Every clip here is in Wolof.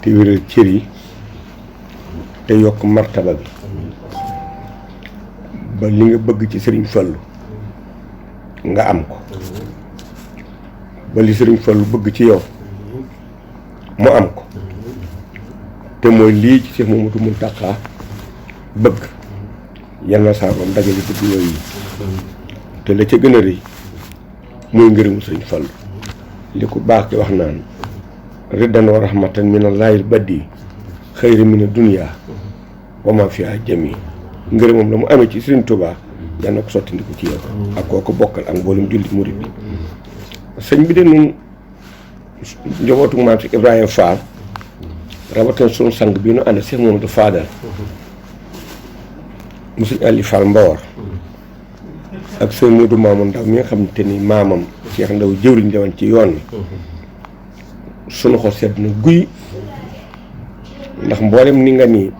te wéral cër yi te yokk martaba bi ba li nga bëgg ci Sëriñ Fallu nga am ko ba li Sëriñ Fallu bëgg ci yow mu am ko te mooy lii ci Cheikh Mamadou Mountakha bëgg yal na saa borom dajale bëgg yooyu te la ca gën a rëy mooy ngërëmu Sëriñ Fallu li ku baax ki wax naan riddan wa rahmatan minallaahil baddi xayri mina dunya wa ma fiha jami ngërëmam la mu amee ci Sëriñ Tuubaa yal na ko sottandiku ci yow ak koo ko bokkal ak mboolem jullit murit bi sëñ bi de nun njabootu maam si Ibrahima Fall rawatina sunu sang bi nu ànd Cheikh Mamadou Fadal mu sëñ Ali Fall Mbawar ak sëñ Modou Mamoun Ndaw mi nga xamante ni maamam Cheikh Ndaw jëwriñ la woon ci yoon wi sunu xol sedd na guy ndax mboolem ni nga ni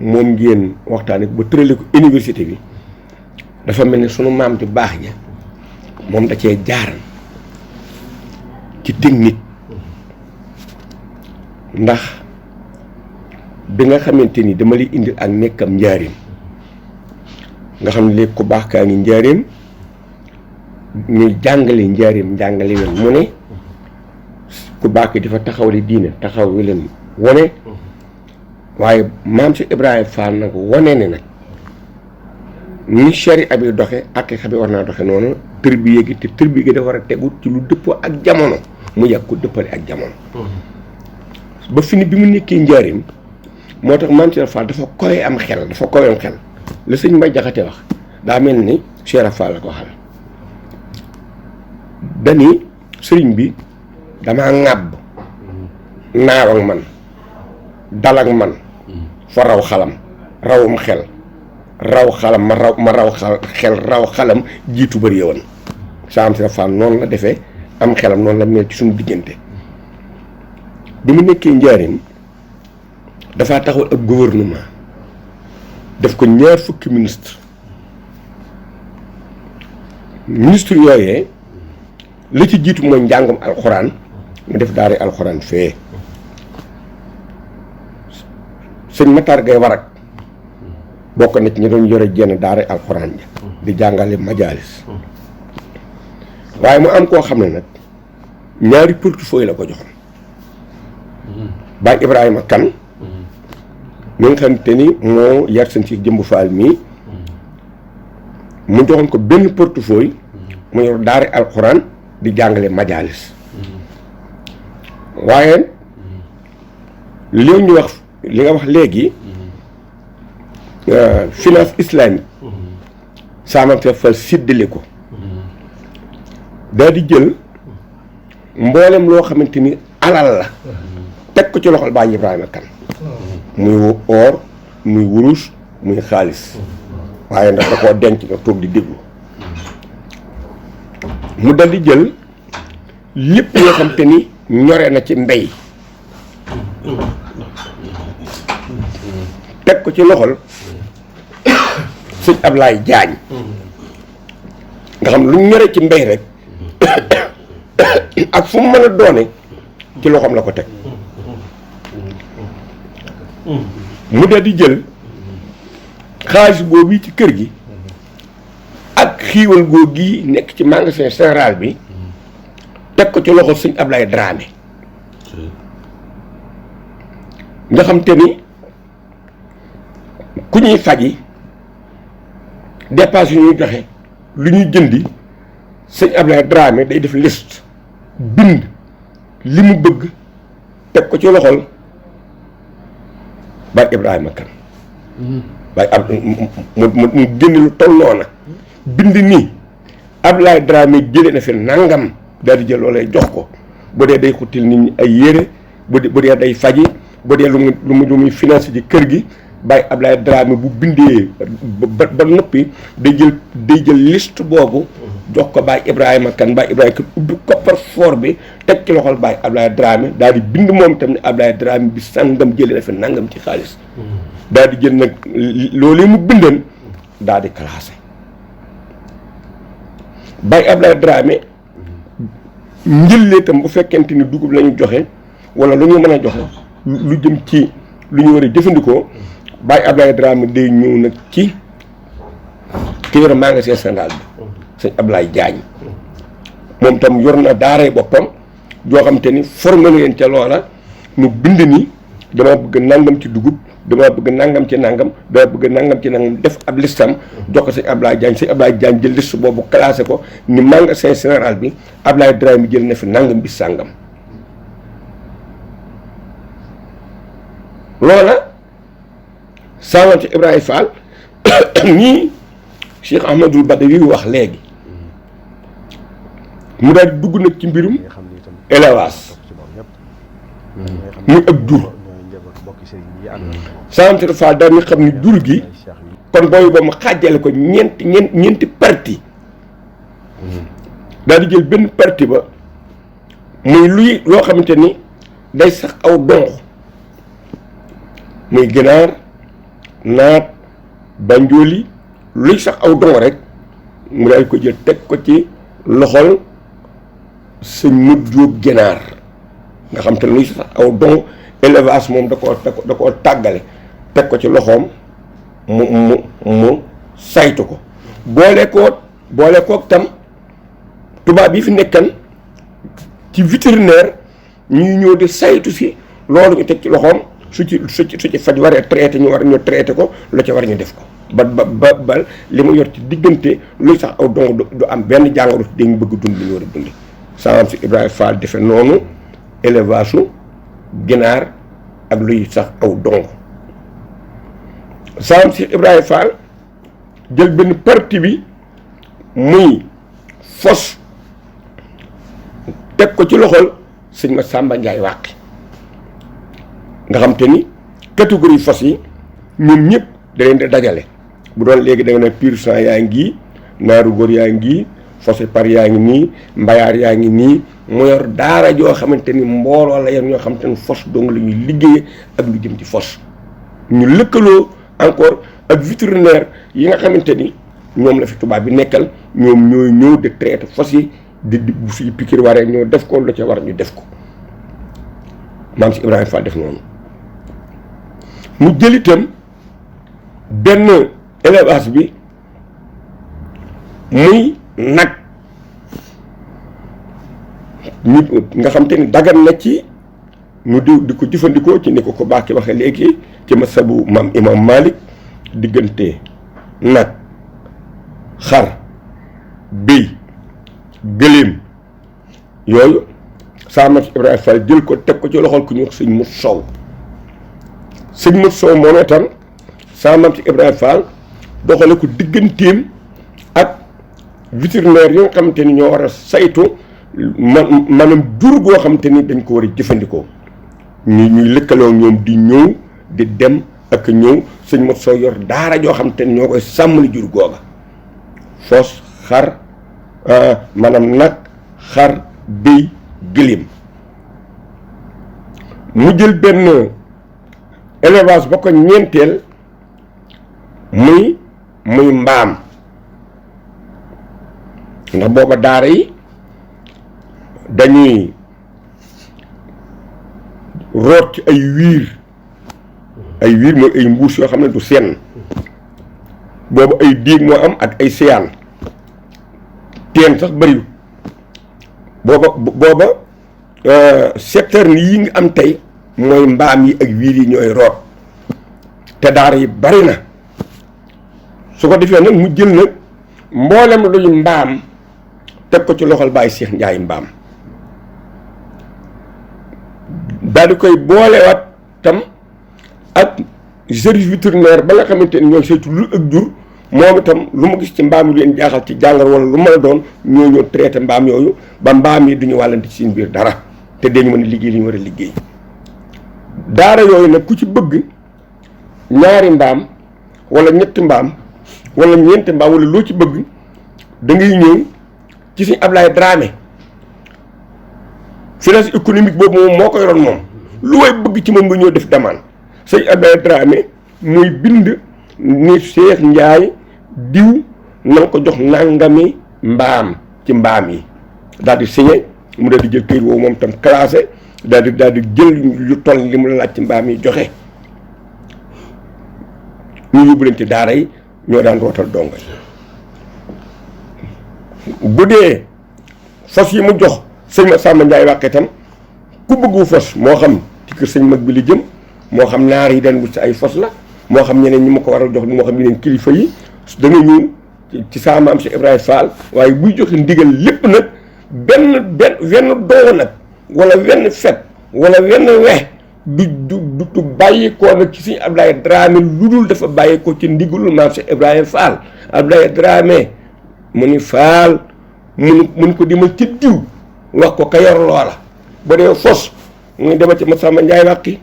moom ngeen waxtaane ba tërale ko université bi dafa mel ni sunu maam ju baax ja moom da cee jaaran ci technique ndax bi nga xamante ni dama lay indil ak nekkam njaareem nga xam ne léegi ku baax kaa ngi njaareem ñuy jàngale njaareem njàngale leen mu ne ku baax ki dafa taxawale diine taxaw leen wone waaye maam si Ibrahima Fall nag wone ne nag ni sharia bi doxe ak xam war naa doxe noonu tërbiye gi te tërbiye gi dafa war a tegu ci lu dëppoo ak jamono mu yàgg ko dëppale ak jamono ba fini bi mu nekkee njaareem moo tax maam Cheikh Fall dafa koy am xel la sëñ Mbay Jaxate wax daa mel ni Cheikh Fall la ko waxal dani sëriñ bi damaa ŋàbb naaw ak man dal ak man fa raw xalam rawum xel raw xalam ma raw xel raw xalam jiitu bëri yoon saa am si Fall noonu la defee am xelam noonu la mel ci suñu diggante bi mu nekkee njaarim dafaa taxawal ab gouvernement def ko 2 fukki ministre yooyee la ci jiitu mooy njàngum alxuraan mu def daari alxuraan fee sëñ Matar Gay Warak bokk na ci ñi doon yore jenn daari alxuraan ja di jàngale majaalis waaye mu am koo xam ne nag ñaari portefeuille la ko joxoon Baay Ibrahima Kan mi nga xamante ni moo yar seen si jëmb faal mii mu joxoon ko benn portefeuille mu yor daari alxuraan di jàngale majaalis waaye li ñu wax li nga wax léegi finance islamique saamante fal séddale ko daal di jël mboolem loo xamante ni alal la teg ko ci loxol Baay Ibrahima Kan muy or muy wurus muy xaalis waaye ndax da koo denc nga toog di déglu mu dal di jël lépp yoo xam te ni ñore na ci mbey teg ko ci loxol sëñ Ablaye Jaañ nga xam lu ñore ci mbey rek ak fu mu mën a doone ci loxoom la ko teg mu dal di jël xaalis boobu ci kër gi ak xiiwal googu gi nekk ci magasin général bi teg ko ci loxo sëñ Ablaye Dramé nga xam te ni ku ñuy faji dépense yu ñuy joxe lu ñuy jëndi sëñ Ablaye Dramé day def liste bind li mu bëgg teg ko ci loxol Baay Ibrahima Kan waaye ab mu génne lu toll noona bind nii Ablaye Dramé jëlee na fi nangam daal di jël loolay jox ko bu dee day xuttil nit ñi ay yére bu dee day faji bu dee lu muy financé ji kër gi Baye Ablaye Dramé bu bindee ba noppi day jël liste boobu jox ko Baye Ibrahima Kane ubbi koppar fort bi teg ci loxol Baye Ablaye Dramé daal di bind moom itam ne Ablaye Dramé bi sàngam jëlee na fi nangam ci xaalis daal di jël nag loolu mu bindan daal di classé Baye Ablaye Dramé njëllee itam bu fekkente ni dugub la ñu joxe wala lu ñu mën a joxe lu jëm ci lu ñu war a jëfandikoo Baye Ablaye Dramé day ñëw nag ci ki yor magasin central bi sëñ Ablaye Diagne moom tam yor na daaray boppam joo xam te ni formé leen ca loola mu bind ni dama bëgg nangam ci dugub dama bëgg nangam ci nangam dama bëgg nangam ci nangam def ab listam jox ko sëñ Ablaye Diagne jël liste boobu classé ko ni magasin général bi Ablaye Dramé jël na fi nangam bi sàngam loola saamam ci Ibrahima Fall ñii Cheikh Ahmadul Badawi wax léegi mu daal di dugg nag ci mbirum élevage muy ak jur saamam ci Fall daal ñu xam ni jur gi kon booyu ba mu xaajale ko ñeenti parti daal di jël benn parti ba muy luy loo xamante ni day sax aw donx muy ginaar naat banjooli luy sax aw dongo rek mu daal ko jël teg ko ci loxol sëñ Modou Diop ginaar nga xam te ne luy sax aw dongo élevage moom da koo tàggale teg ko ci loxoom mu saytu ko boole koog tam tubaab yi fi nekkan ci vétérinaire ñuy ñëw di saytu si loolu ñu teg ci loxoom su ci faj waree traité ñu war ñu traité ko lu ca war ñu def ko ba li mu yor ci diggante luy sax aw dong du am benn jàngoro dañu bëgg dund li ñu war a dundi saam si Ibrahima Fall defe noonu élevage su ginaar ak luy sax aw dong saam si Ibrahima Fall jël benn parti bi muy fos teg ko ci loxol sëñ Massamba Ndiaye Wàqi nga xam te ni catégorie fos yi ñoom ñëpp da leen di dajale bu doon léegi da nga ne pur sang yaa ngi naaru góor yaa ngi fosé par yaa ngi nii mbayaar yaa ngi nii mu yor daara joo xamante ni mbooloo la yor ñoo xamante ni fos dong la ñuy liggéey ak lu jëm ci fos ñu lëkkaloo encore ak vétérinaire yi nga xamante ni ñoom la fi tubaab bi nekkal ñoom ñooy ñëw di traité fos yi di bu fi piqûre waree ñoo def ko lu ca war ñu def ko maam si Ibrahima Fall def noonu mu jël itam benn élevage bi muy nag ñu nga xam te ni dagan na ci mu di ko jëfandikoo ci ni ko baax ki waxee léegi ci masabu maam imam Malik diggante nag xar béy gëléem yooyu saa maam si Ibrahima Fall jël ko teg ko ci loxol ku ñuy wax sëñ Mut Sow sëñ Mut Sow moom itam saa maam si Ibrahima Fall doxale ko digganteem ak vétérinaire yi nga xamante ni ñoo war a saytu maanaam jur goo xamante ni dañ ko war a jëfandikoo ñuy lëkkaloo ñoom di ñëw di dem ak ñëw sëñ Mut Sow yor daara joo xamante ni ñoo koy sàmmali jur googa fos xar maanaam nag xar béy gëléem mu jël benn élevage ba ko ñeenteel muy mbaam ndax booba daara yi dañuy root ci ay wiir mooy ay mbuus yoo xam ne du seen booba ay déeg moo am ak ay seyaan teen sax bëriwul booba secteur ni yi nga am tey mooy mbaam yi ak wiir yi ñooy root te daara yi bari na su ko defee nag mu jël nag mboolem luy mbaam teg ko ci loxol Baye Cheikh Ndiaye mbaam daal di koy boolewaat tam ak service vétérinaire ba nga xamante ni ñooy saytu lu ak jur moom itam lu ma gis ci mbaam yi leen jaaxal ci jàngar wala lu mën a doon ñoo ñëw traité mbaam yooyu ba mbaam yi duñu wàllante ci seen biir dara te dañu mën a liggéey li ñu war a liggéey daara yooyu nag ku ci bëgg ñaari mbaam wala ñetti mbaam wala ñeenti mbaam wala loo ci bëgg da ngay ñëw ci sëñ Ablaye Dramé finance économique boobu moom moo ko yoroon moom lu way bëgg ci moom nga ñëw def demande sëñ Ablaye Dramé muy bind ni Cheikh Ndiaye diw na nga ko jox nangami mbaam ci mbaam yi daal di signé mu daal di jël këyit woowu moom tam classé daal di jël lu toll li mu la laaj ci mbaam yi joxe ñu yóbbu leen ci daara yi ñoo daan rootal donga bu dee fas yi mu jox sëñ ma Samba Ndiaye wàqe tam ku bëggu fas moo xam ci kër sëñ mag bi li jëm moo xam naar yi daan wut si ay fas la moo xam ñeneen ñi ma ko waral jox moo xam ñeneen kilifa yi da nga ñëw ci saa maam si Ibrahima Fall waaye buy joxe ndigal lépp nag wenn doo nag wala wenn fet wala wenn wex du bàyyikoo nag ci suñu Ablaye Dramé lu dul dafa bàyyikoo ci ndigalul maam si Ibrahima Fall Ablaye Dramé mu ni Fall mu ni ko dimal ci diw wax ko ka yor loola ba dee fos mu ngi dema ci Masamba Ndiaye wàqi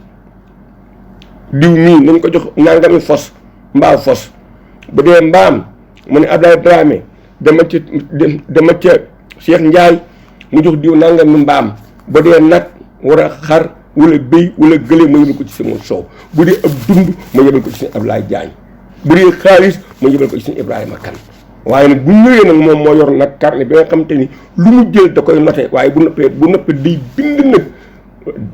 diw mii nañ ko jox nangami fos mbaa fos bu dee mbaam mu ne Ablaye Dramé dama ca Cheikh Ndiaye mu jox diw nangami mbaam ba dee nag war a xar wala béy wala gële ma yebal ko ci sama Sow bu dee ab dund ma yebal ko ci sëñ Ablaye Diagne bu dee xaalis ma yebal ko ci sëñ Ibrahima Kane waaye nag bu ñëwee nag moom moo yor nag carnet bi nga xam te ni lu mu jël da koy noté waaye bu noppee day bind nag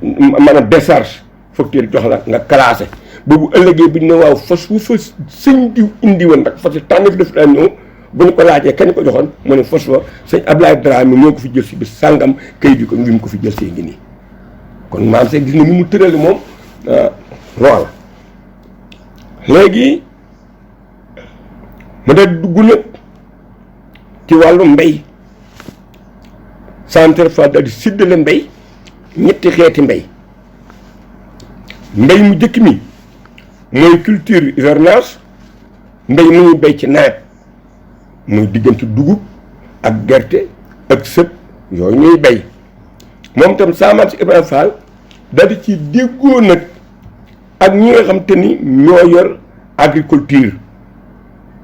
mën a décharge facture jox la nga classé boobu ëllëgee bi ñu ne waaw fas wu fa sëñ diw indi woon nag fas tànn fi def daan ñëw bu ñu ko laajee kañ ko joxoon mu ne fas fa sëñ Ablaye Dramé moo ko fi jël si bis sàngam kayit bi ko ngi mu ko fi jël see ngi nii kon maam see gis nga ni mu tërali moom loola léegi mu dee dugg nag ci wàllu mbay centre fa daal di séddale mbay ñetti xeeti mbay mu jëkk mi mooy culture hivernage mbay mu ñuy bay ci nawet muy diggante dugub ak gerte ak sëb yooyu ñuy bay moom itam saamaam si Ibrahima Fall daal di ci déggoo nag ak ñi nga xam te ni ñoo yor agriculture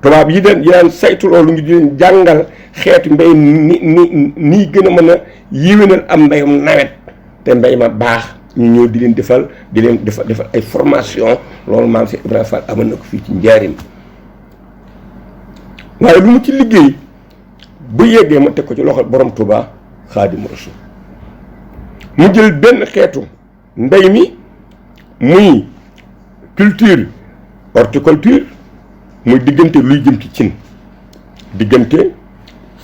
tubaab yi daan saytu loolu ñu di leen jàngal xeetu mbay nii gën a mën a yéwénal am mbayum nawet te mbay ma baax ñu ñëw di leen defal ay formation loolu maam si Ibrahima Fall amoon na ko fii ci njaarim waaye lu mu ci liggéey bu yeggee ma teg ko ci loxo borom Touba Xaadimu Rasuul mu jël benn xeetu mbay mi muy culture horticulture muy diggante luy jëm ci cin diggante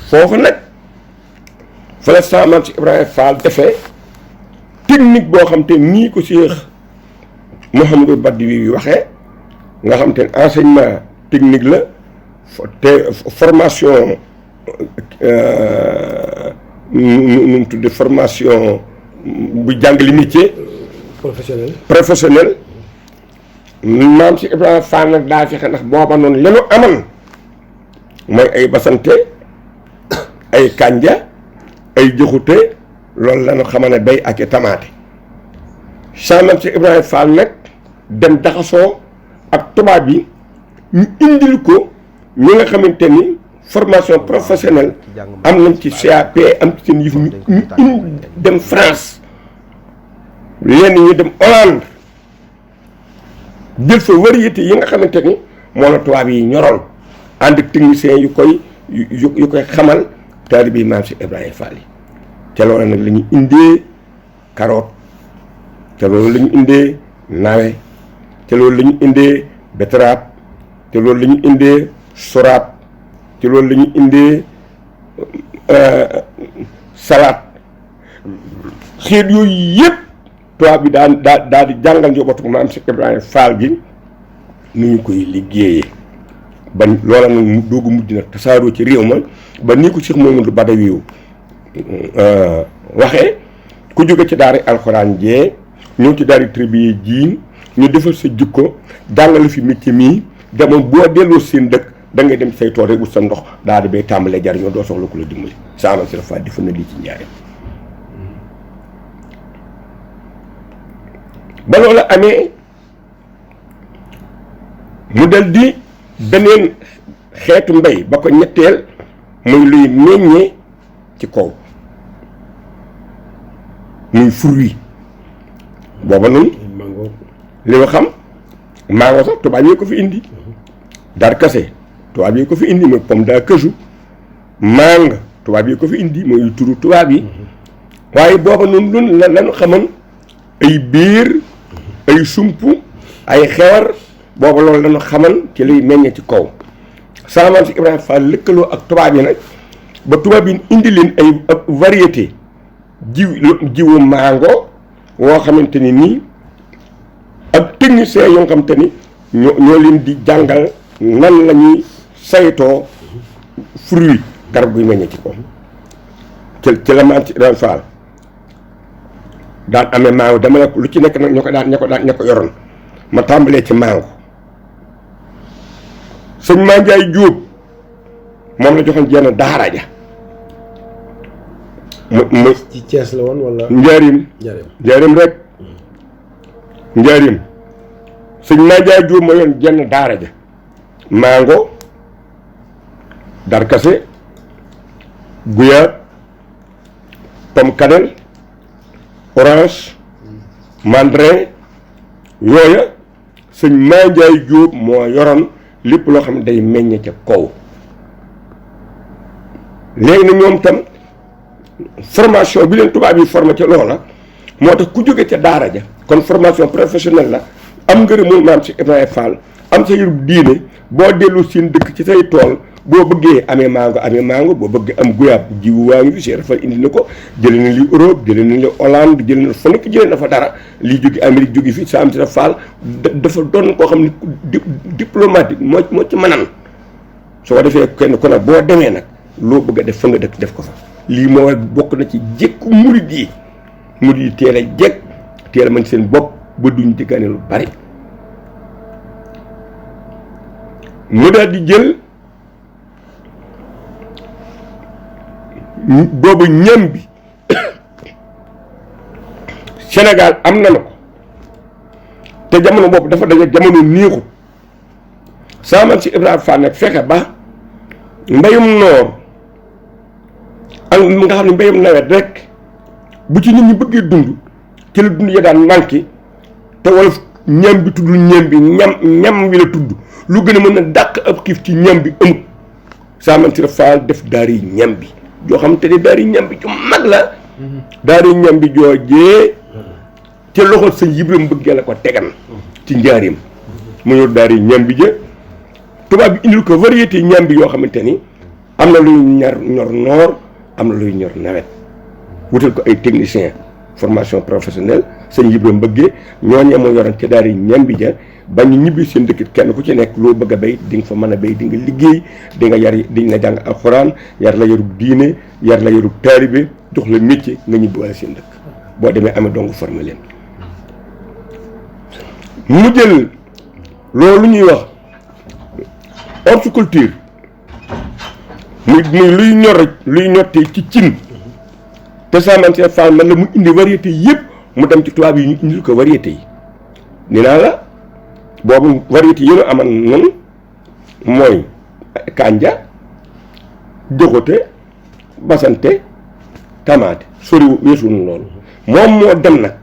foofu nag fa la sama maam si Ibrahima Fall defee technique boo xam te nii ko Cheikh Mouhamadou Badawi yi waxee nga xam te enseignement technique la te formation nu mu tudde formation bu jàngale métier professionnel maam si Ibrahima Fall nag daa fexe ndax booba noonu lenu amal mooy ay basante ay kànja ay joxute loolu la ñu xamal ne bay ak i tamaate maam si Ibrahima Fall nag dem daxasoo ak tubaab yi ñu indil ko ñi nga xamante ni formation professionnelle am nañ ci CAP am ci seen yëf ñu dem France lenn ñu dem Hollande jël fa variété yi nga xamante ni moo la tubaab yi ñoroon ànd ak techniciens yu koy xamal taalibe yi maam si Ibrahima Fall yi ca loolu nag la ñu indee carotte ca loolu la ñu indee nawe ca loolu la ñu indee betterave ca loolu la ñu indee soraat ci loolu la ñu indee salade xeet yooyu yëpp tubaab bi daal di jàngal njabootu maam si Ibrahima Fall gi nu ñu koy liggéeyee ba loola nag mu doogu mujj nag tasaaroo ci réew ma ba nii ko Cheikh Mouhamadou Badawi waxee ku jóge ci daara alxuraan jee ñëw ci daara tribiye ji ñu defal sa jikko jàngale fi métier mii demoon boo delloo seen dëkk da ngay dem say tool rek wut sa ndox daal di bay tàmbalee jariñoo doo soxla ku la dimbali sama si dafa defa na lii ci njaareem ba loola amee mu dal di beneen xeetu mbay ba ko ñetteel muy luy meññee ci kaw muy fruit booba noonu li nga xam mango sax tubaab yi ko fi indi darkase tubaab yi ko fi indi mooy pomme de cajou màng tubaab yi ko fi indi mooy turu tubaab yi waaye booba noonu lun lañu xaman ay biir ay sump ay xewar booba loolu lañu xaman ci luy meññee ci kaw sama maam si Ibrahima Fall lëkkaloo ak tubaab yi nag ba tubaab yi indi leen ay variété jiwu mango woo xamante ni nii ak technicien yoo xamante ni ñoo leen di jàngal nan la ñuy saytoo fruit garab guy meññee ci kaw ci la maam si Ibrahima Fall daan amee mango dama ne lu ci nekk nag ña ko yoroon ma tàmbalee ci mango sëñ Mandiaye Diop moom la joxoon jenn daara ja mu ci Thiès la woon wala. njaarim rek njaarim sëñ Mandiaye Diop ma yoon jenn daara ja mango darkase guyaab pomme cannelle orange mandarin yooya sëñ Mandiaye Diop moo yoroon lépp loo xam ne day meññ ca kaw léegi na ñoom tam formation bi leen tubaab yi formé ca loola moo tax ku jóge ca daara ja kon formation professionnelle la am ngërëmul maam si Ibrahima Fall am sa yërub diine boo dellu seen dëkk ci say tool boo bëggee amee mango boo bëggee am guyaab jiwu waa ngi fi Cheikh Fall indi na ko jëlee na li Europe jëlee na li Hollande jëlee na fa nekk jëlee na fa dara lii jóge Amérique jóge fi sa am si Fall dafa doon koo xam ne diplomatique moo ci mënan soo defee kenn ku nag boo demee nag loo bëgg a def fa nga dëkk def ko fa lii moo bokk na ci jékku murid yi teel a jekk teel a mën seen bopp ba duñ diggaane lu bari mu daal di jël boobu ñam bi Sénégal am na ko te jamono boobu dafa daje jamono néexut sama si Ibrahima Fall nag fexe ba mbayum noor ak nga xam ne mbayum nawet rek bu ci nit ñi bëggee dund ci la dund ya daan manqué te wolof ñam bi tuddul ñam bi ñam wi la tudd lu gën a mën a dàq ab xiif ci ñam bi amut sama si Fall def daari ñam bi joo xam te ne daari ñam bi ju mag la daari ñam bi joojee te loxol sëñ Ibrahima bëggee la ko tegan ci njaarim mu yor daari ñam bi jë tubaab bi indil ko variété ñam bi yoo xamante ni am na luy ñor noor am na luy ñor nawet wutal ko ay technicien formation professionnelle sëñ Ibrahima bëggee ñooñee moo yoroon ci daari ñam bi ja ba ñu ñibbi seen dëkk kenn ku ci nekk loo bëgg a béy di nga fa mën a béy di nga liggéey di nga yar di nga jàng alxuraan yar la yarub diine yar la yarub taalibe jox la métier nga ñibbi wala seen dëkk boo demee amee dong formé leen mu jël loolu ñuy wax horticulture muy luy ñorte ci cin te Saman Cheikh Fall man la mu indi variété yëpp mu dem ci tubaab yi ñu indil ko variété yi ni naa la boobu variété yi ñu amal noonu mooy kanja joxote basante tamaate sori weesuñu loolu moom moo dem nag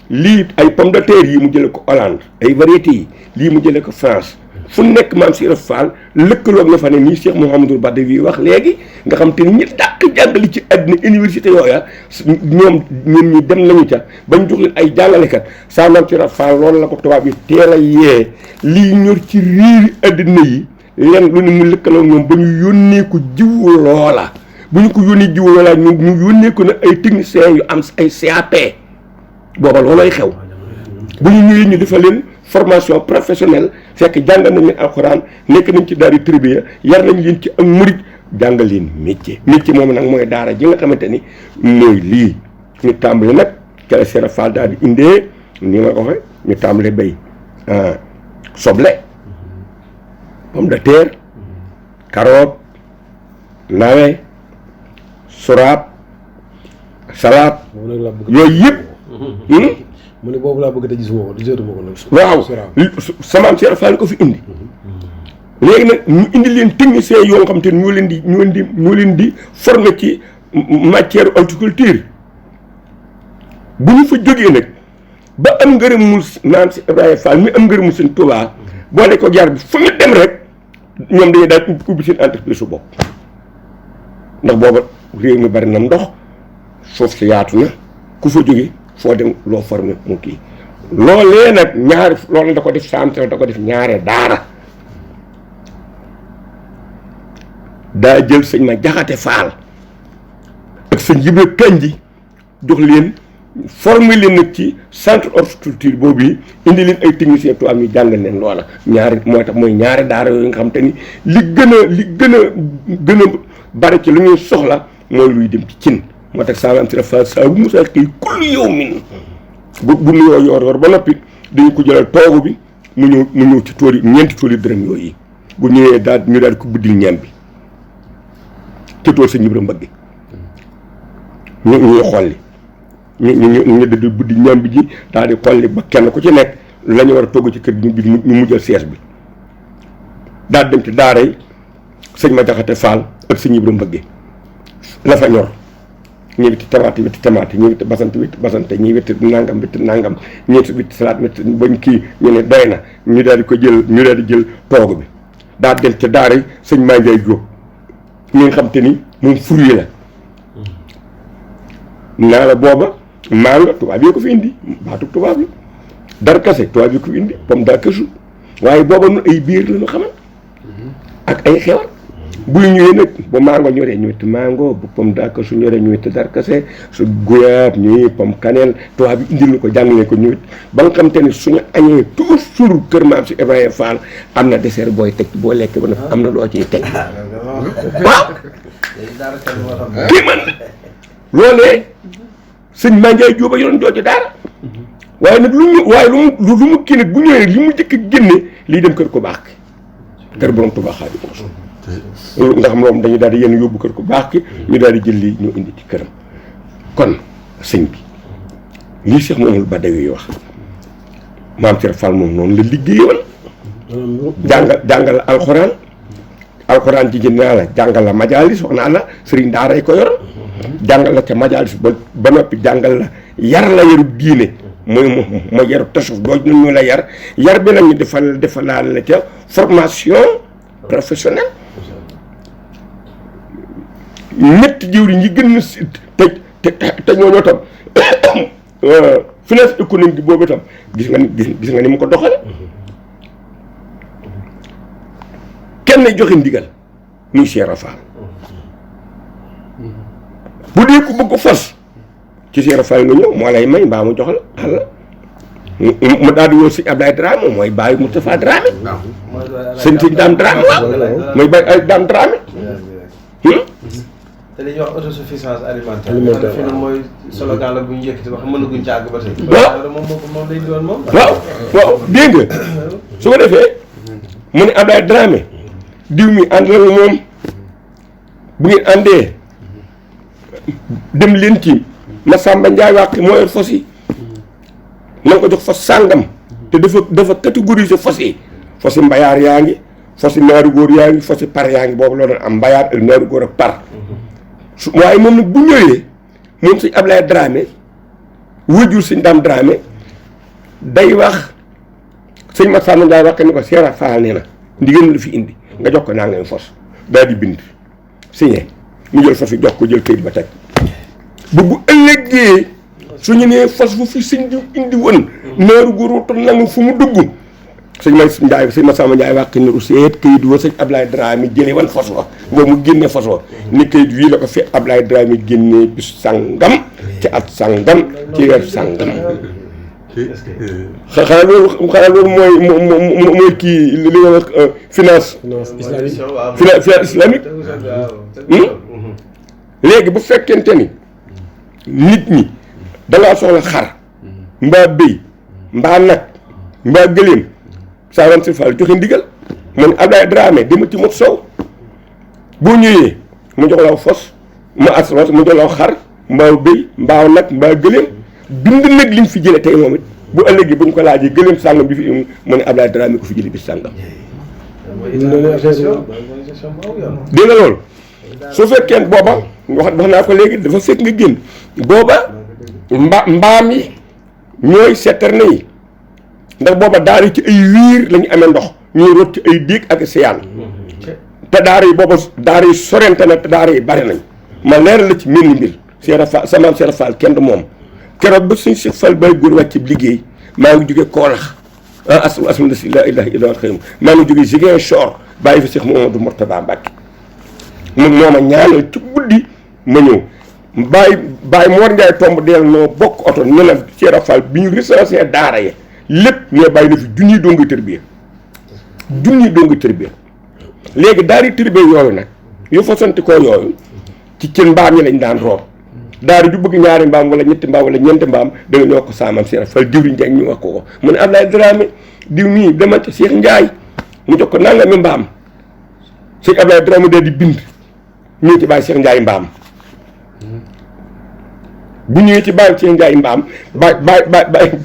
lii ay pomme de terre yi mu jële ko Hollande ay variétés yi lii mu jële ko France fu nekk maam si Fall lëkkaloog na fa ne nii Cheikh Mouhamadou Badawi wax léegi nga xam te ni ñi dàq jàngale ci àddina université yooya ñoom ñi dem nañu ca bañ jox leen ay jàngalekat saa maam si Fall loolu la ko tubaab yi teel a yee lii ñor ci riiri àddina yi leen lu ne mu lëkkaloog ñoom ba ñu yónnee ko jiwu loola bu ñu ko yónnee jiwu loola ñu yónnee ko nag ay techniciens yu am ay CAP booba loolay xew bu ñu ñëwee ñu defal leen formation professionnelle fekk jàngal nañ leen alxuraan nekk nañ ci daari tribiya yar nañ leen ci ak murit jàngal leen métier moom nag mooy daara ji nga xamante ni mooy lii ñu tàmbali nag kele Cheikh Fall daal di indee ni ma ko waxee ñu tàmbali bay soble pomme de terre carotte nawe suraab salade yooyu yëpp mu ne boobu laa bëgg te gisuma ko gisatuma ko nag. waaw Saman Cheikh Fall ko fi indi léegi nag ñu indi leen technicien yoo xam te ne ñoo leen di former ci matière horticulture bu ñu fa jógee nag ba am ngërëmul maam si Ibrahima Fall mi am ngërëmul seen Tuubaa boole ko jaar bi fu ñu dem rek ñoom dañuy daal ubbi seen entreprise su bopp ndax booba réew mi bari na ndox foofu si yaatu na ku fa jóge foo dem loo formé mu kii loolee nag loolu da ko def centre da ko def ñaare daara daa jël sëñ ma jaxate Faal ak sëñ Ibra Kanji jox leen formé leen nag ci centre horticulture boobu yi indi leen ay techniciens tubaab ñu jàngal leen loola ñaari moo tax mooy ñaari daara yooyu nga xam te ni li gën a bari ci lu ñuy soxla mooy luy dem ci cin moo tax saa am si dafa saa bu musaa xëy kullu yow min bu nuyoo yor ba noppi dañu ko jëlal toogu bi mu ñëw ci tool yi ñeenti tool yi dërëm yooyu bu ñëwee ñu daal ko buddil ñam bi te tool sa ñibra mbëgg ñuy xolli ñu di buddi ñam bi ji daal di xolli ba kenn ku ci nekk la ñu war a togg ci kër gi ñu mujjal sees bi daal dem ci daara yi sëñ ma jaxate Faal ak sëñ Ibra Mbëgge la fa ñor ñi witti tamaate ñi witti basante ñi witti nangam ñi witti salaat witti bañ kii ñu ne doy na ñu daal di ko jël toogu bi daal dem ci daara yi sëñ maa Njaay Jóob ñi nga xam te ni moom fruit la naa la booba mango tubaab yi ko fi indi baatu tubaab la darkase tubaab yi ko fi indi pomme darkase waaye booba nu ay biir la ñu xamal ak ay xewal bu ñëwee nag bu mango ñoree ñu witti mango bu pomme darkase ñoree ñu witti darkase su goyaab ñuy pomme cannelle tubaab yi indil ñu ko jàngale ko ñu witt ba nga xam te ne suñu añee toujours kër maam si Ibrahima Fall am na dessert booy teg boo lekk ba am na loo ciy teg waaw kii man loolee sëñ Mandiaye Diop a yoroon jooju daara waaye nag lu mu kii nag bu ñëwee li mu njëkk a génne lii dem kër ku baax ki kër borom Tuubaa Xaadimu Rasuul ndax moom dañu daal di yenn yóbbu kër ku baax ki ñu daal di jël lii ñu indi ci këram kon sëñ bi lii Cheikh Mamadou Badawi yi wax maam Cheikh Fall moom noonu la liggéeyoon jàngal alxuraan ji naa la jàngal la majaalis wax naa la sëriñ daara yi ko yor jàngal la ca majaalis ba noppi jàngal la yar la yarub diine mooy yarub tasawuf doo ñu la yar bi nag ñu defalaal la ca formation professionnelle ñetti jëwriñ yi gën a te ñooñoo tam finance économique boobu itam gis nga ni mu ko doxale kenn joxe ndigal muy Cheikh Fall bu dee ku bëgg ko fas ci Cheikh Fall nga ñëw moo lay may mbaa mu jox la xala mu daal di woo sëñ Ablaye Dramé mooy bàyyi Moustapha Dramé sëñ Dame Dramé waaw mooy bàyyi ay Dame Dramé te li ñuy wax autosuffisance alimentaire fi na mooy slogan la bu ñu yëkkati wax mënaguñ ci àgg ba tey moom lay doon moom waaw dégg nga su ko defee mu ne Ablaye Dramé diw mi ànd la moom bu ngeen àndee dem leen ci Massamba Ndiaye wàq moo yor fos yi na nga ko jox fos sàngam te dafa catégoriser fos yi mbayaar yaa ngi fos yi naaru góor yaa ngi fos yi par yaa ngi boobu loo doon am mbayaar ak naaru góor ak par waaye moom nag bu ñëwee moom sëñ Ablaye Dramé wëjur sëñ Dame Dramé day wax sëñ Massamba Ndiaye wàq ni ko Cheikh Fall nee na ndigal la fi indi nga jox ko naa ngay fos daal di bind signé mu jël fos yi jox ko jël këyit ba teg bu ëllëgee suñu nee fos fu fi sëñ di indi woon naaru góor ton nangu fu mu dugg sëñ Massamba Ndiaye wàq ni ru seet këyit wa sëñ Ablaye Dramé jëlee wan fos wa boobu mu génne fos wa ni këyit wii la ko fi Ablaye Dramé génnee bis sàngam ci at sàngam ci weer sàngam xanaa loolu mooy kii li nga wax finance islamique léegi bu fekkente ni nit ñi dangaa soxla xar mbaa béy mbaa nag mbaa gëléem saa wan si Fall joxe ndigal mu ne Ablaye Dramé dama ci mot sow boo ñëwee mu jox law fos mu jox law xar mbaa béy mbaa nag mbaa gëléem bind nag liñ fi jële tey moom it bu ëllëgee bu ñu ko laajee gëléem sàngam bi fi mu ne Ablaye Dramé ko fi jële bis sàngam dégg nga loolu su fekkee booba wax naa ko léegi dafa fekk nga génn booba mbaam yi ñooy citerne yi ndax booba daara yi ci ay wiir la ñu amee ndox ñuy rot ci ay déeg ak siyaan te daara yi booba daara yi sorente na te daara yi bari nañ ma leeral la ci mel ni mbir Seera Fall sama Seera Fall kenn du moom keroog ba suñ si fal bay góor wàcc liggéey maa ngi jóge Koolax asma si la ilaha illa xëy maa ngi jóge Ziguinchor bàyyi fi Cheikh Mamadou Mourtada Mbacke moom moo ma ñaanal ci guddi ma ñëw bàyyi Mor Ndiaye tomb deel noo bokk oto ne la Seera Fall bi ñu recensé daara yi lépp ñoo bàyyi na fi junniy dongi tërbiya léegi daari tërbiya yooyu nag yu fasanti koo yooyu ci cën mbaam yi lañ daan root daara ju bëgg ñaari mbaam wala ñetti mbaam wala ñeenti mbaam da nga ñoo ko saamam Seera Fall diwriñ Njaay ñu wax ko mu ne Ablaye Dramé diw mii demal ca Cheikh Ndiaye mu jox ko nangami mbaam Cheikh Ablaye Dramé dee di bind ñëw ci bàyyi Cheikh Ndiaye mbaam bu ñëwee ci bàyyi Cheikh Ndiaye mbaam ba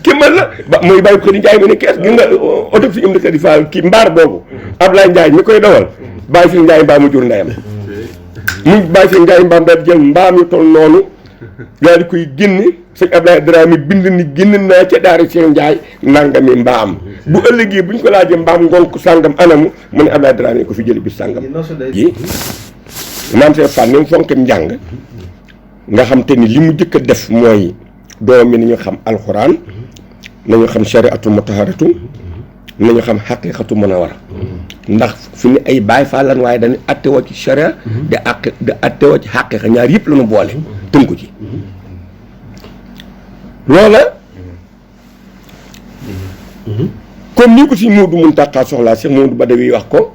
kéemal la mooy bàyyi Xëdi Ndiaye mu ne kees gi nga oto fi im Xëdi Fall kii mbaar boobu Ablaye Ndiaye mi koy dawal bàyyi Cheikh Ndiaye mbaam mu jur ndeyam mu bàyyi Cheikh Ndiaye mbaam daal di jël mbaam yu toll noonu daal di koy génne sëñ Ablaye Dramé bind ni génn naa ca daara Cheikh Ndiaye nangami mbaam bu ëllëgee bu ñu ko laajee mbaam ngonk sàngam anamu mu ne Ablaye Dramé ko fi jële bis sàngam yi maam Seera Fall ni mu fonk njàng nga xam te ni li mu jëkk a def mooy doom yi nañu xam alxuraan nañu xam shariatu mutaharatu nañu xam xaqiqatu munawara ndax fi ni ay Baay Faal lan waaye dañu attewoo ci sharia di attewoo ci xaqiqa ñaar yëpp la ñu boole tënku ci loola comme ni ko si Moodu Muntaqa soxlaa Cheikh Moodu Badawi wax ko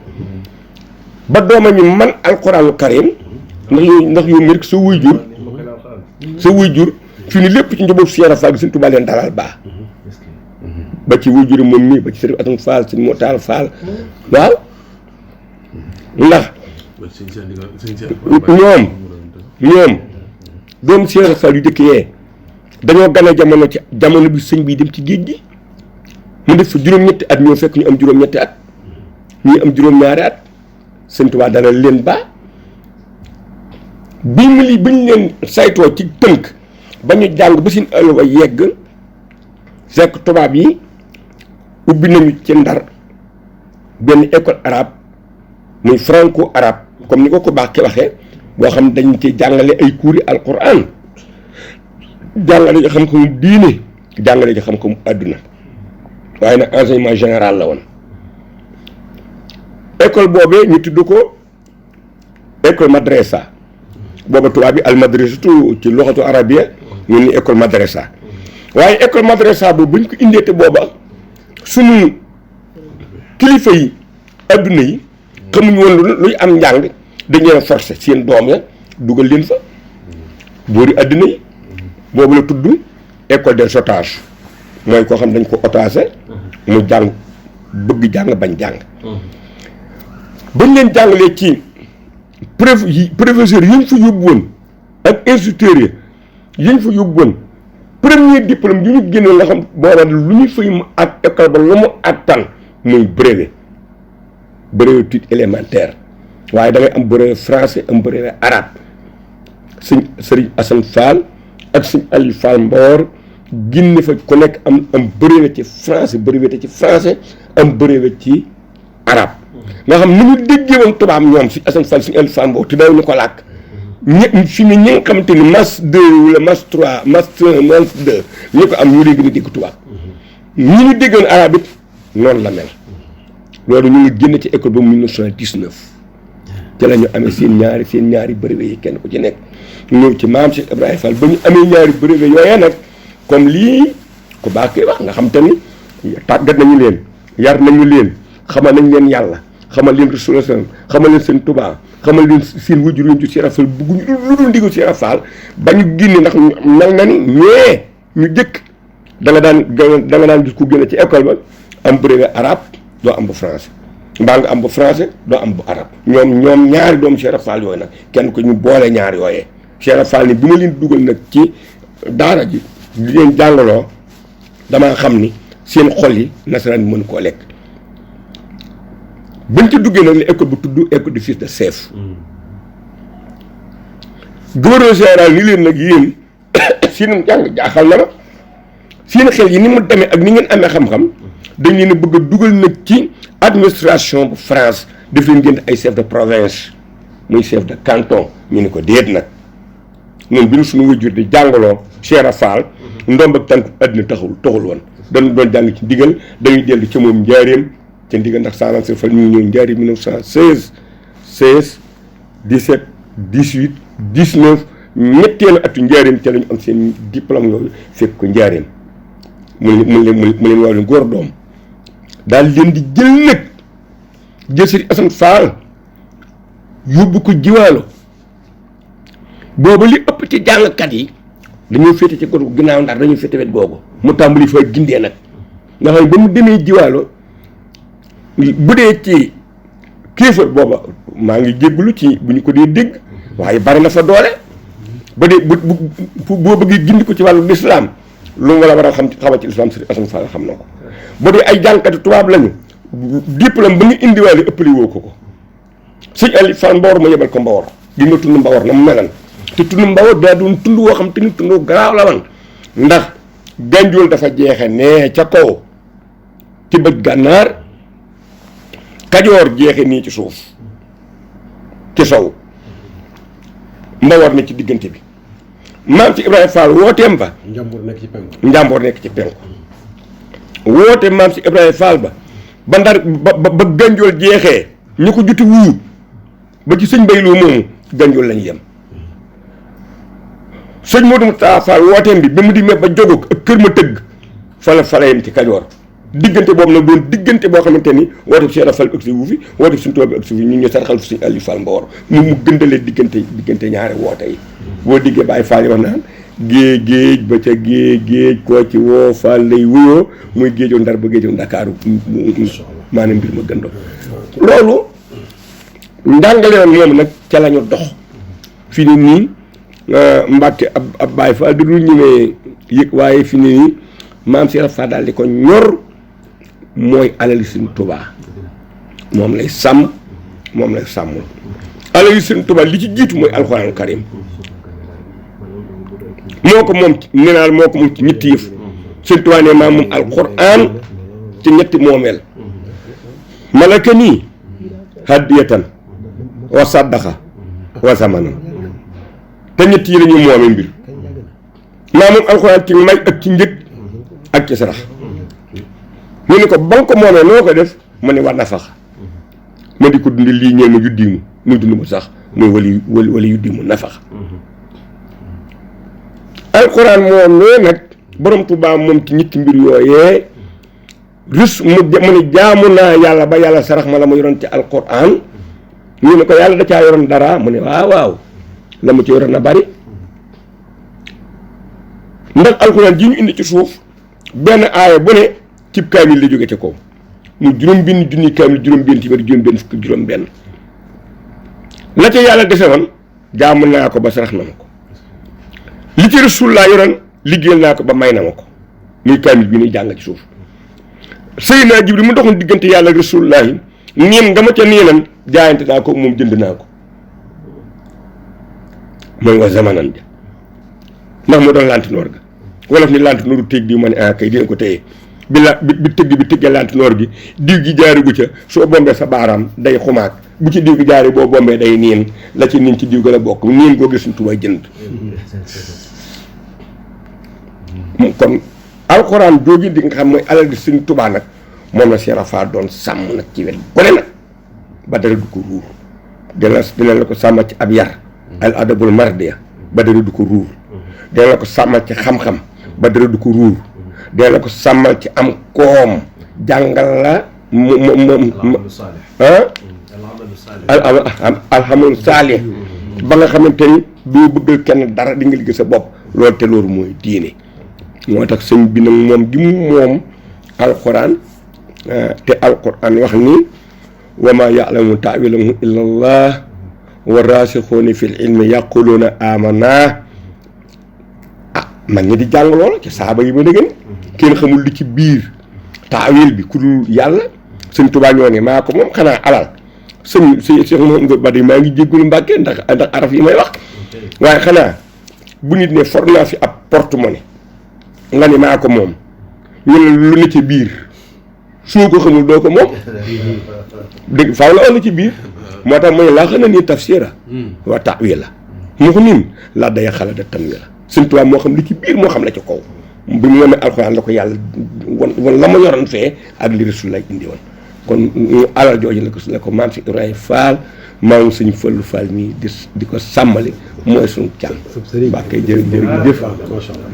ba dooma ñu man alxuraanu karim ndax yow mi rek sa wuy jur fi ni lépp ci njaboot Seera Fall bi Sëñ Tuubaa leen dalal baax ba ci wuy jur moom mii ba ci Sëriñ Atam Fall Sëñ Motaal Fall waaw ndax ñoom doomu Seera Fall yu dëkk yee dañoo gane jamono ci jamono bi sëñ bi dem ci géej gi mu def fa juróom-ñetti at ñoo fekk ñu am juróom-ñetti at ñii am juróom-ñaari at Sëñ Tuubaa dalal leen baax biñ leen saytoo ci tënk ba ñu jàng ba seen ëllëg yegg fekk tubaab yi ubbi nañu ci Ndar benn école arabe muy franco arabe comme ni ko baax ki waxee boo xam dañ ci jàngale ay cours alquran jàngale ci xam-xamu diine jàngale ci xam-xamu àdduna waaye nag enseignement général la woon école boobee ñu tudd ko école madrasa booba tubaab bi al madrasatu ci loxatu arabia ñu ni école madrasa waaye école madrasa boobu bu ñu ko indeete booba suñu kilifa yi adduna yi xamuñu woon luy am njàng dañu leen forcé seen doom ya dugal leen fa boori adduna yi boobu la tudd école des otages mooy koo xam dañ ko otage mu jàng bëgg jàng bañ jàng bañ leen jàngalee ci professeur yi ñu fa yóbbu woon ak instituteurs yi ñu fa yóbbu woon premier diplôme yu ñu génnoon nga xam booba lu ñu fay mu ak école ba lu mu attan muy brevet étude élémentaire waaye da ngay am brevet français am brevet arabe sëriñ Assane Fall ak sëñ Aliou Fall Mboor génne fa ku nekk am brevet ci français brevet ci français am brevet ci arabe nga xam ni ñu déggee woon tubaab ñoom si Assane Fall suñu Aliou Fall Mboor te daw ñu ko làkk fi mu ñi nga xamante ni masse 2 wala masse 3 masse 1 masse 2 ñu ko am ñu léegi ñu dégg tubaab ñi ñu déggoon arabe it noonu la mel loolu ñu ngi génn ci école ba 1919 ci la ñu amee seen ñaari brevet yi kenn ku ci nekk ñëw ci maam Cheikh Ibrahima Fall ba ñu amee ñaari brevet yooyee nag comme lii ku baax koy wax nga xam te ni tàggat nañu leen yar nañu leen xamal nañ leen yàlla xamal leen Rasulullah xamal leen seen Tuubaa xamal leen seen wujur yu ci Seera Fall bugguñu lu dul ndigal Seera Fall ba ñu génne ndax mel na ni ñee ñu jëkk da nga daan gis ku génne ci école ba am brevet arabe doo am bu français mbaa nga am bu français doo am bu arabe ñoom ñaari doomu Seera Fall yooyu nag kenn ko ñu boole ñaar yooyee Seera Fall ni bi ma leen dugal nag ci daara ji di leen jàngaloo damaa xam ni seen xol yi nasaraan bi mën koo lekk bañ ci duggee nag la école bu tudd école de fils de chef. gouverneur général ni leen nag yéen seen jàng jaaxal na ma seen xel yi ni mu demee ak ni ngeen amee xam-xam dañ leen a bëgg a dugal nag ci administration bu France def leen ngeen ay chef de province muy chef de canton ñu ne ko déet nag ñun bi ñu suñu wajur di jàngaloo Cheikh Fall ndomb ak tànk àddina taxul woon dañu doon jàng ci ndigal dañuy dellu ca moom njaareem ca ndigal ndax salanc fa ñu ñëw njaareem 1916 16 17 18 19 ñetteelu atu njaareem ca la ñu am seen diplôme yooyu fekk ko njaareem mu leen waaw leen góor doom daal leen di jël nag jël Sëriñ Assane Fall yóbbu ko jiwaalo booba li ëpp ci jàngkat yi dañoo féete ci góor ginnaaw ndax dañoo féete wet googu mu tàmbali fa gindee nag nga xam ne ba mu demee jiwaalo bu dee ci kéefar booba maa ngi jéggulu ci bu ñu ko dee dégg waaye bari na fa doole ba dee boo bëggee gindi ko ci wàllu lislaam lu mu war a xamal ci lislaam Sëriñ Assane Fall xam na ko ba dee ay jàngkati tubaab lañu diplôme ba nga indiwaale ëppali woo ko sëñ Ali Fall Mbawar ma yebal ko Mbawar gi nga tund Mbawar na mu melan te tund Mbawar daa doon tund woo xam te ni tund garaaw la wan ndax Gànjool dafa jeexe nee ca kaw ci bëj gànnaar Kajoor jeexe nii ci suuf ci sow Mbawar ne ci diggante bi maam ci Ibrahima Fall wooteem ba Njàmbur nekk ci penku nekk ci penku woote maam ci Ibrahima Fall ba Ndar ba Gànjool jeexee ñu ko juti wuyu ba ci sëñ Bayloo moomu Gànjool lañu yem sëñ Modou Moustapha Fall wooteem bi ba mu dimee ba jóg ak kër ma tëgg fa la yem ci Kajoor diggante boobu nag doon diggante boo xamante ni woote bi Cheikh Fall ëgsi wu fi woote bi suñu tubaab bi ëgsi wu fi ñu sarxal fi sëñ Aliou Fall Mbawar mu gëndalee diggante ñaari woote yi boo diggee Baye Fall yi wax naan géej ba ca géej koo ci woo Fall lay wuyoo muy géejoo Ndar ba géejoo Ndakaaru maanaam mbir ma gëndoo loolu njàngale moom nag ca la ñu dox fi ni nii Mbàkke ab Baay Faal da dul ñëwee yëg waaye fi ni nii maam si rafa daal di ko ñor mooy alali Sëñ Tuubaa moom lay sàmm moom lay sàmmul alali Sëñ Tuubaa li ci jiitu mooy alxuraanu karim moo ko moom nee naa moo ko moom ci ñetti yëf Sëñ Tuubaa ne maa moom alxuraan ci ñetti moomeel malaka nii hadiyatan wa saddaxa wa zamanan te ñett yi la ñu moomee mbir maa moom alxuraan ci may ak ci njëg ak ci sarax mu ne ko ba nga ko moomee noo ko def mu ne war na fax ma di ko dundi lii ñee ma yuddiimu muy dund bu sax muy wali yuddiimu nafax alxuraan moom nee nag borom Tuubaa moom ci ñetti mbir yooyee rus mu ne jaamu naa yàlla ba yàlla sarax ma la ma yoroon ci alxuraan ñu ne ko yàlla da caa yoroon dara mu ne waaw la mu ci yoroon na bari ndax alxuraan ji ñu indi ci suuf benn aaya bu ne cib kaamil la jóge ca kaw mu juróom-benn junni kaamil juróom-benn téeméer juróom-benn fukk juróom-benn la ca yàlla dese woon jaamu naa ko ba sarax na ma ko li ci Rasuul laa yoroon liggéeyal naa ko ba may na ma ko muy kaamil bi ñuy jàng ci suuf Seydina Jibril mu doxoon diggante yàlla Rasulullaahi niin nga ma ca niinan jaayante naa ko moom jënd naa ko mooy wa zamanan ja ndax moo doon lantinoor ga wolof ni lantinoor du téeg diw ma ne kay dina ko téye bi tëggee lantinoor gi diw gi jaarigu ca soo bombee sa baaraam day xumaag bu ci diw gi jaari boo bombee day niin la ci niin ci diw ga la bokk niin goo gis Sëñ Tuubaa jënd kon alxuraan joogi di nga xam mooy alal di Sëñ Tuubaa nag moom la Cheikh Rafa doon sàmm nag ci wet gone nag ba dara du ko ruur dina la ko sàmmal ci ab yar al adabul mardiya ba dara du ko ruur dina la ko sàmmal ci xam-xam ba dara du ko ruur dina la ko sàmmal ci am koom jàngal la alhamdu saalih ba nga xamante ni doo bëggal kenn dara di nga liggéey sa bopp loolu te loolu mooy diine moo tax sëñ bi nag moom gi mu moom alquran te alquran wax ni wa ma ya'lamu ta'wilahu illa allah wa rasixuuna fil ilmi yaquluuna amana man ñi di jàng loola ci saaba yi ba dëgg kenn xamul li ci biir taawil bi ku dul yàlla sëñ Tuubaa ñoo ne maa ko moom xanaa alal sëñ si Cheikh Mouhamadou Badi maa ngi jéggulu Mbàkke ndax araf yi may wax waaye xanaa bu nit ne for naa fi ab porte-monnaie nga ne maa ko moom ñu ne lu ne ci biir soo ko xamul doo ko moom dégg faaw la on ci biir moo tax mooy laa xam ne nii tafsira wa ta'wila mu ko nin laa day xala da tanwila sëñ Tuubaa moo xam li ci biir moo xam la ci kaw bi mu wone alxuraan la ko yàlla won la ma yoroon fee ak li Rasulullah indi woon kon alal jooju la ko maam si Ibrahima Fall maam suñu Fallu Fall mii di ko sàmmali mooy suñu can ba kay jërëjëf macha allah